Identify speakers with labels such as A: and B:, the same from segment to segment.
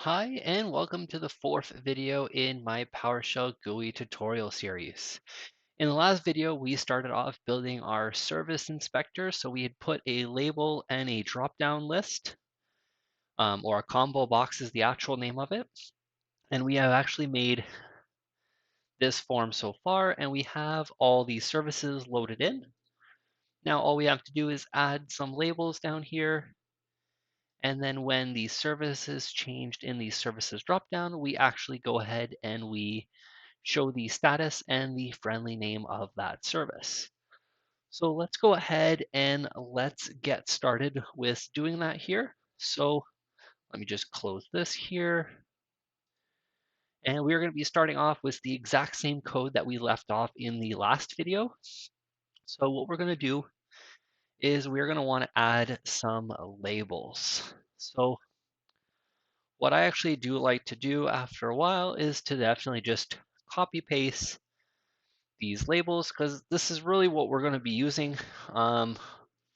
A: Hi, and welcome to the fourth video in my PowerShell GUI tutorial series. In the last video, we started off building our service inspector. So we had put a label and a drop-down list, or a combo box is the actual name of it. And we have actually made this form so far, and we have all these services loaded in. Now, all we have to do is add some labels down here. And then when the service is changed in the services dropdown, we actually go ahead and we show the status and the friendly name of that service. So let's go ahead and let's get started with doing that here. So let me just close this here. And we're going to be starting off with the exact same code that we left off in the last video. So what we're going to do is we're going to want to add some labels. So what I actually do like to do after a while is to definitely just copy paste these labels, because this is really what we're going to be using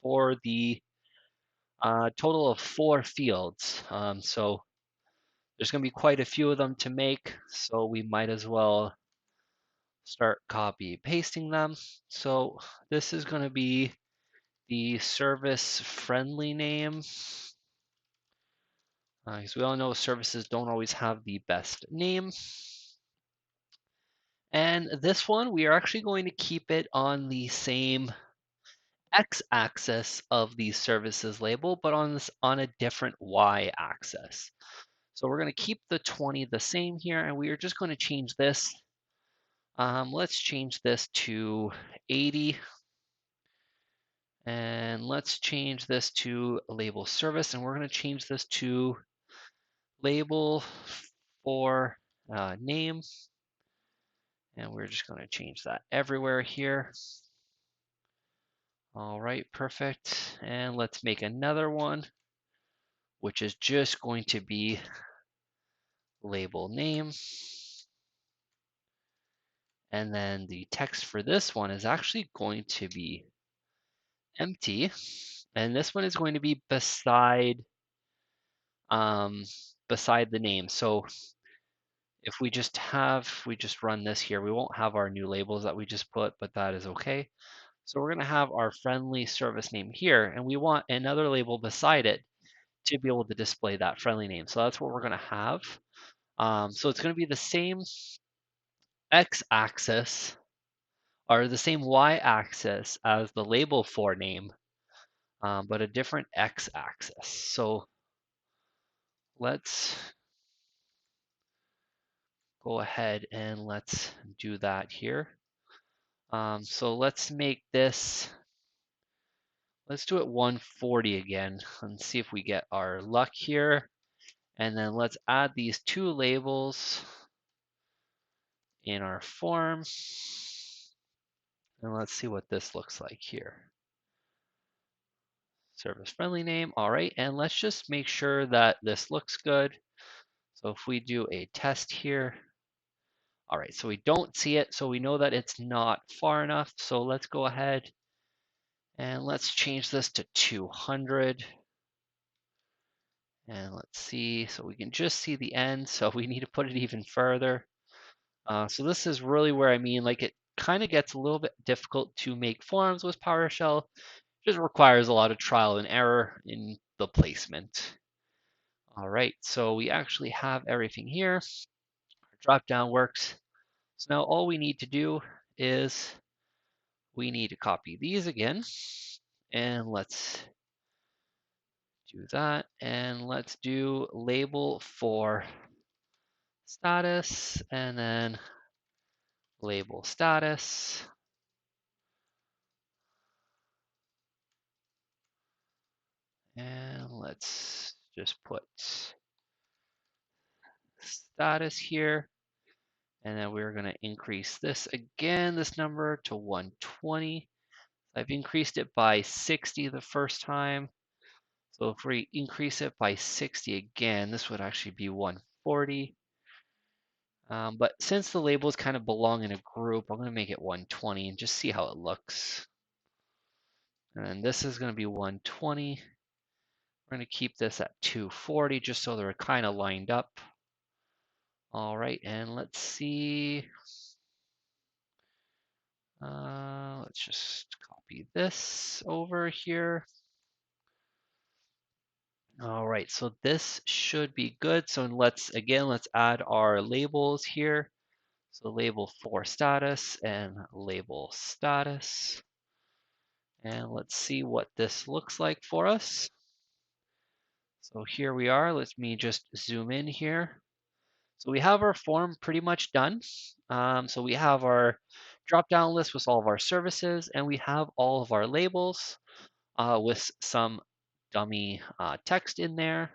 A: for the total of 4 fields. So there's going to be quite a few of them to make, so we might as well start copy pasting them. So this is going to be the service friendly name, because we all know services don't always have the best name. And this one, we are actually going to keep it on the same x-axis of the services label, but on a different y-axis. So we're going to keep the 20 the same here, and we are just going to change this. Let's change this to 80. And let's change this to label service, and we're going to change this to label for name. And we're just going to change that everywhere here. All right, perfect. And let's make another one, which is just going to be label name. And then the text for this one is actually going to be empty. And this one is going to be beside the name. So if we just run this here, we won't have our new labels that we just put, but that is okay. So we're going to have our friendly service name here, and we want another label beside it to be able to display that friendly name. So that's what we're going to have. So it's going to be the same x-axis or the same y-axis as the label for name, but a different x-axis. So let's go ahead and let's do that here. So let's make this, let's do it 140 again and see if we get our luck here. And then let's add these 2 labels in our form. And let's see what this looks like here. Service friendly name. All right. And let's just make sure that this looks good. So if we do a test here, all right, so we don't see it, so we know that it's not far enough. So let's go ahead and let's change this to 200. And let's see, so we can just see the end, so we need to put it even further. So this is really where like it kind of gets a little bit difficult to make forms with PowerShell. It just requires a lot of trial and error in the placement. All right, so we actually have everything here. Our drop down works. So now all we need to do is we need to copy these again, and let's do that. And let's do label for status, and then label status. And let's just put status here. And then we're going to increase this again, this number to 120. I've increased it by 60 the first time. So if we increase it by 60 again, this would actually be 140. But since the labels kind of belong in a group, I'm going to make it 120 and just see how it looks. And this is going to be 120. We're going to keep this at 240 just so they're kind of lined up. All right, and let's see. Let's just copy this over here. All right, so this should be good. So let's add our labels here. So label for status and label status. And let's see what this looks like for us. So here we are. Let me just zoom in here. So we have our form pretty much done. So we have our drop-down list with all of our services, and we have all of our labels with some dummy text in there.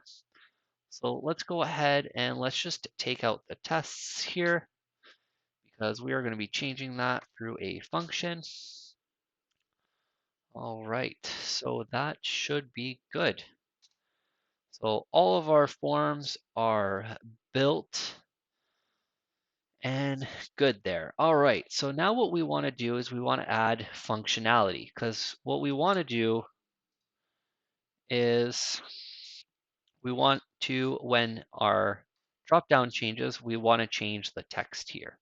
A: So let's go ahead and let's just take out the tests here because we are going to be changing that through a function. All right, so that should be good. So all of our forms are built and good there. All right, so now what we want to do is we want to add functionality because what we want to do is we want to, when our drop-down changes, we want to change the text here.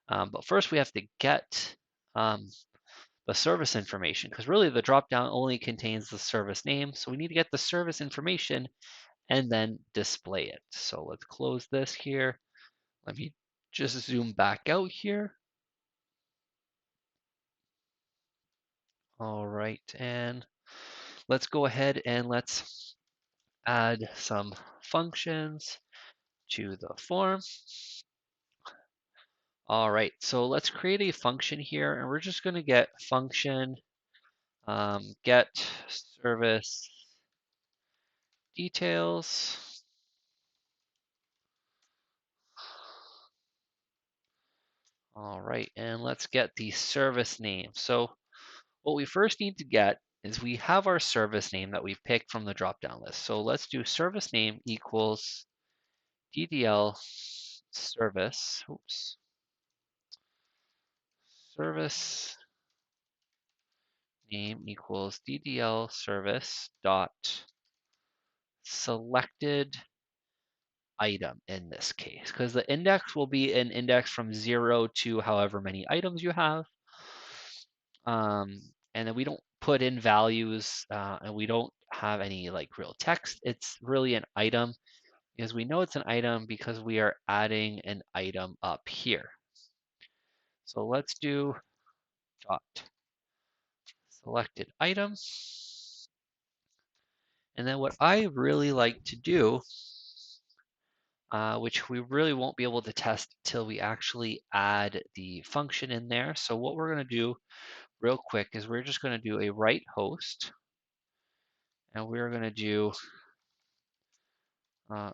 A: But first we have to get the service information because really the drop-down only contains the service name. So we need to get the service information and then display it. So let's close this here. Let me just zoom back out here. All right, and let's go ahead and let's add some functions to the form. All right, so let's create a function here, and we're just going to get function get service details. All right, and let's get the service name. So what we first need to get is we have our service name that we picked from the drop-down list. So let's do service name equals DDL service, service name equals DDL service dot selected item in this case, because the index will be an index from 0 to however many items you have. And then we don't put in values and we don't have any like real text. It's really an item because we know it's an item because we are adding an item up here. So let's do dot selected item. And then what I really like to do, which we really won't be able to test till we actually add the function in there. So what we're going to do real quick is we're just going to do a write host, and we're going to do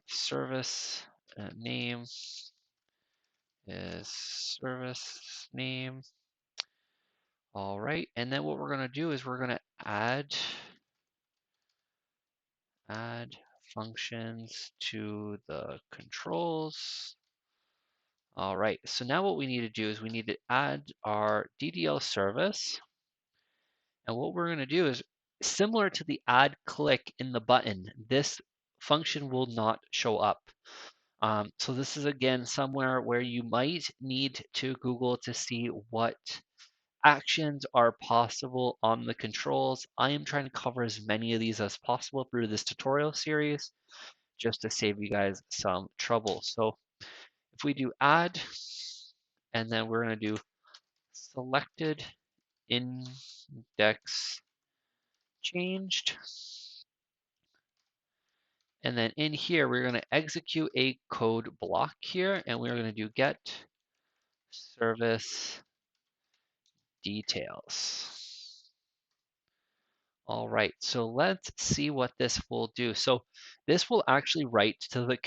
A: service name is service name. All right, and then what we're going to do is we're going to add functions to the controls. All right, so now what we need to do is we need to add our DDL service. And what we're going to do is similar to the add click in the button, this function will not show up. So this is again somewhere where you might need to Google to see what actions are possible on the controls. I am trying to cover as many of these as possible through this tutorial series just to save you guys some trouble. So if we do add, and then we're going to do selected index changed. And then in here, we're going to execute a code block here, and we're going to do get service details. All right, so let's see what this will do. So this will actually write to the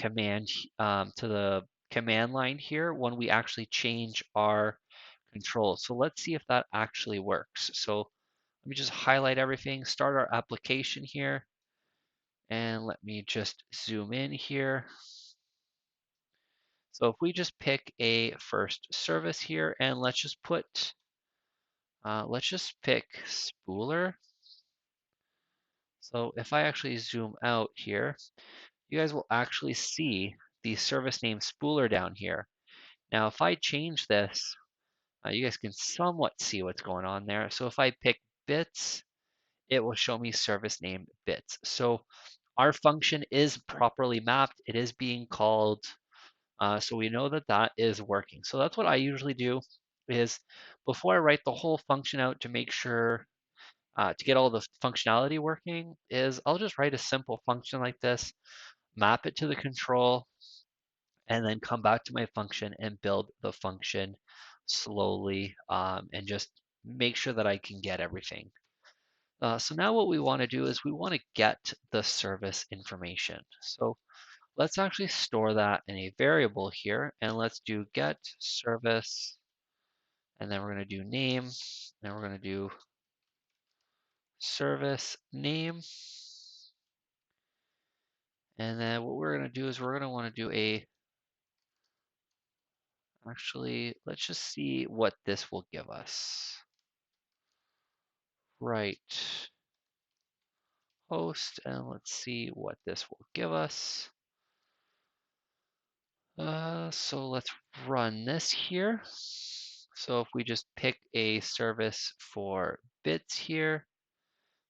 A: command line here when we actually change our controls. So let's see if that actually works. So let me just highlight everything, start our application here, and let me just zoom in here. So if we just pick a first service here, and let's just pick spooler. So if I actually zoom out here, you guys will actually see the service name spooler down here. Now, if I change this, you guys can somewhat see what's going on there. So if I pick bits, it will show me service name bits. So our function is properly mapped. It is being called. So we know that that is working. So that's what I usually do is before I write the whole function out to make sure to get all the functionality working is I'll just write a simple function like this, map it to the control, and then come back to my function and build the function slowly and just make sure that I can get everything. So now what we want to do is we want to get the service information. So let's actually store that in a variable here, and let's do get service, and then we're going to do name, then we're going to do service name, and then what we're going to do is we're going to want to do actually, let's just see what this will give us. Right, host, and let's see what this will give us. So let's run this here. So if we just pick a service for bits here,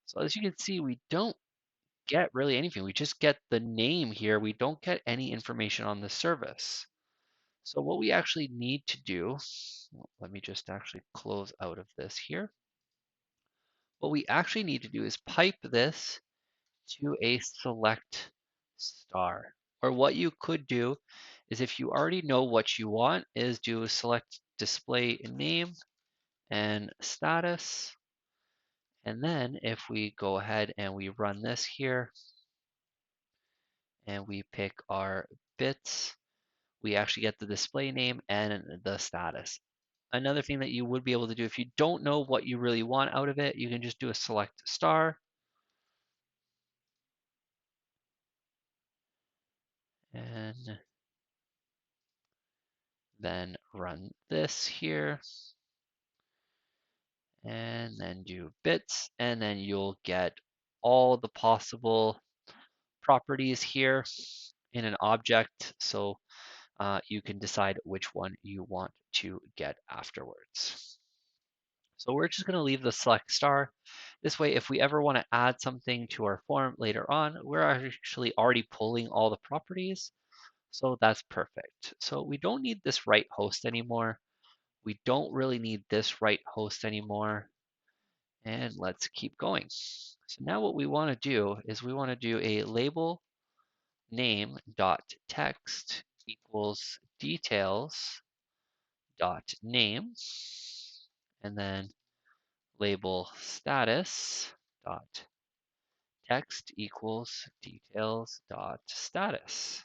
A: so as you can see, we don't get really anything. We just get the name here. We don't get any information on the service. So what we actually need to do, let me just actually close out of this here. What we actually need to do is pipe this to a select star. Or what you could do is if you already know what you want is do select display name and status. And then if we go ahead and we run this here and we pick our bits, we actually get the display name and the status. Another thing that you would be able to do if you don't know what you really want out of it, you can just do a select star and then run this here and then do bits, and then you'll get all the possible properties here in an object. So you can decide which one you want to get afterwards. So we're just going to leave the select star. This way, if we ever want to add something to our form later on, we're actually already pulling all the properties. So that's perfect. So we don't need this right host anymore. We don't really need this right host anymore. And let's keep going. So now what we want to do is we want to do a label name dot text equals details dot name, and then label status dot text equals details dot status.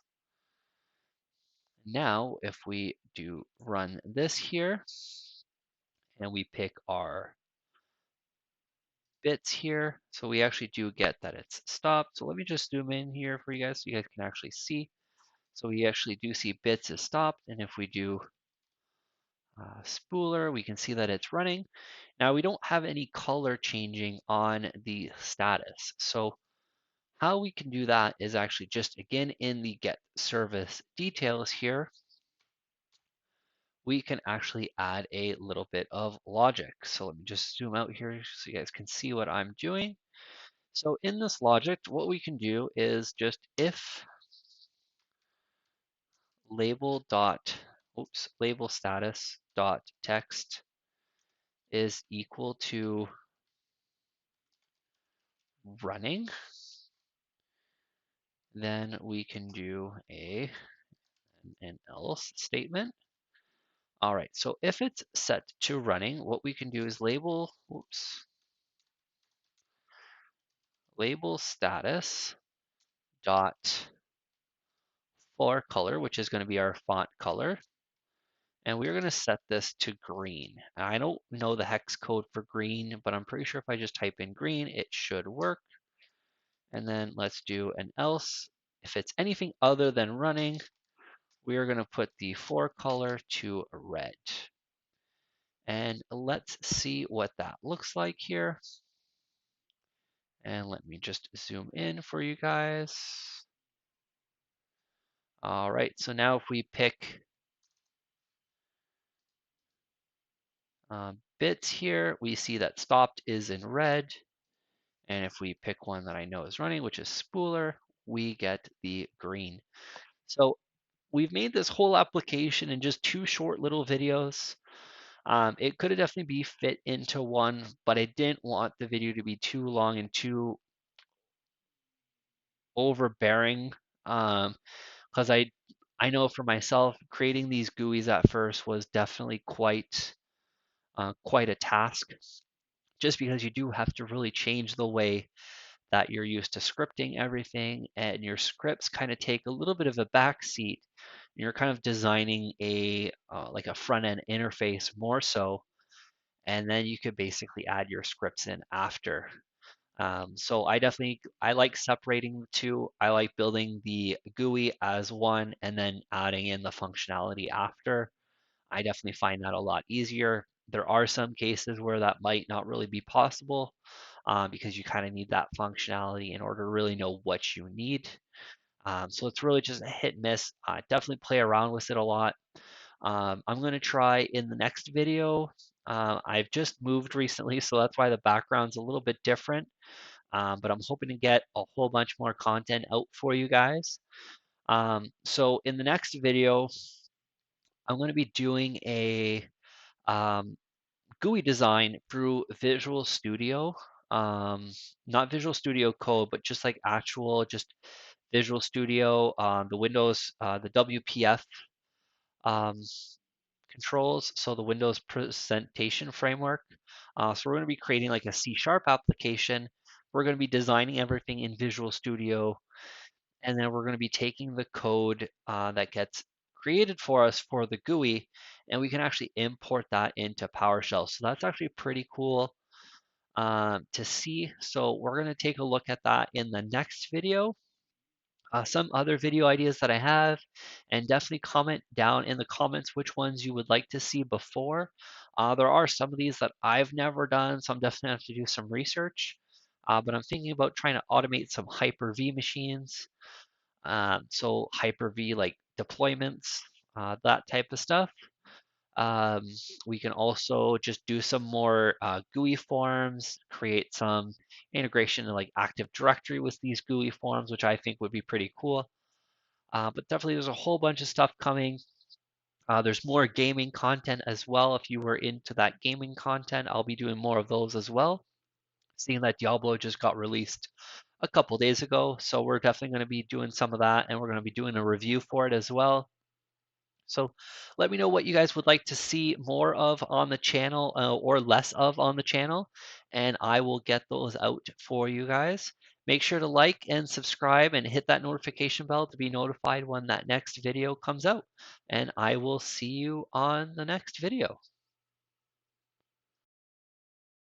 A: Now, if we do run this here and we pick our bits here, so we actually do get that it's stopped. So let me just zoom in here for you guys so you guys can actually see. So we actually do see bits is stopped, and if we do spooler, we can see that it's running. Now we don't have any color changing on the status. So how we can do that is actually just again in the get service details here, we can actually add a little bit of logic. So let me just zoom out here so you guys can see what I'm doing. So in this logic, what we can do is just if label dot, label status dot text is equal to running, then we can do an else statement. All right, so if it's set to running, what we can do is label status dot for color, which is going to be our font color. And we're going to set this to green. I don't know the hex code for green, but I'm pretty sure if I just type in green, it should work. And then let's do an else. If it's anything other than running, we are going to put the for color to red. And let's see what that looks like here. And let me just zoom in for you guys. All right, so now if we pick bits here, we see that stopped is in red. And if we pick one that I know is running, which is spooler, we get the green. So we've made this whole application in just 2 short little videos. It could have definitely be fit into one, but I didn't want the video to be too long and too overbearing. Because I know for myself, creating these GUIs at first was definitely quite a task, just because you do have to really change the way that you're used to scripting everything, and your scripts kind of take a little bit of a backseat. You're kind of designing a like a front end interface more so, and then you could basically add your scripts in after. So I like separating the two. I like building the GUI as one and then adding in the functionality after. I definitely find that a lot easier. There are some cases where that might not really be possible, because you kind of need that functionality in order to really know what you need. So it's really just a hit and miss. Definitely play around with it a lot. I'm going to try in the next video. I've just moved recently, so that's why the background's a little bit different. But I'm hoping to get a whole bunch more content out for you guys. So in the next video, I'm going to be doing a um, GUI design through Visual Studio. Um, Not Visual Studio Code, but just like actual, just Visual Studio, the Windows, the WPF um, controls, so the Windows presentation framework. So we're going to be creating like a C# application. We're going to be designing everything in Visual Studio, and then we're going to be taking the code that gets created for us for the GUI, and we can actually import that into PowerShell. So that's actually pretty cool to see. So we're going to take a look at that in the next video. Some other video ideas that I have, and definitely comment down in the comments which ones you would like to see before. There are some of these that I've never done, so I'm definitely have to do some research. But I'm thinking about trying to automate some Hyper-V machines. So Hyper-V like deployments, that type of stuff. Um, we can also just do some more GUI forms, create some integration in like Active Directory with these GUI forms, which I think would be pretty cool. But definitely there's a whole bunch of stuff coming. There's more gaming content as well. If you were into that gaming content, I'll be doing more of those as well. Seeing that Diablo just got released a couple days ago, so we're definitely going to be doing some of that, and we're going to be doing a review for it as well. So let me know what you guys would like to see more of on the channel, or less of on the channel, and I will get those out for you guys. Make sure to like and subscribe and hit that notification bell to be notified when that next video comes out. And I will see you on the next video.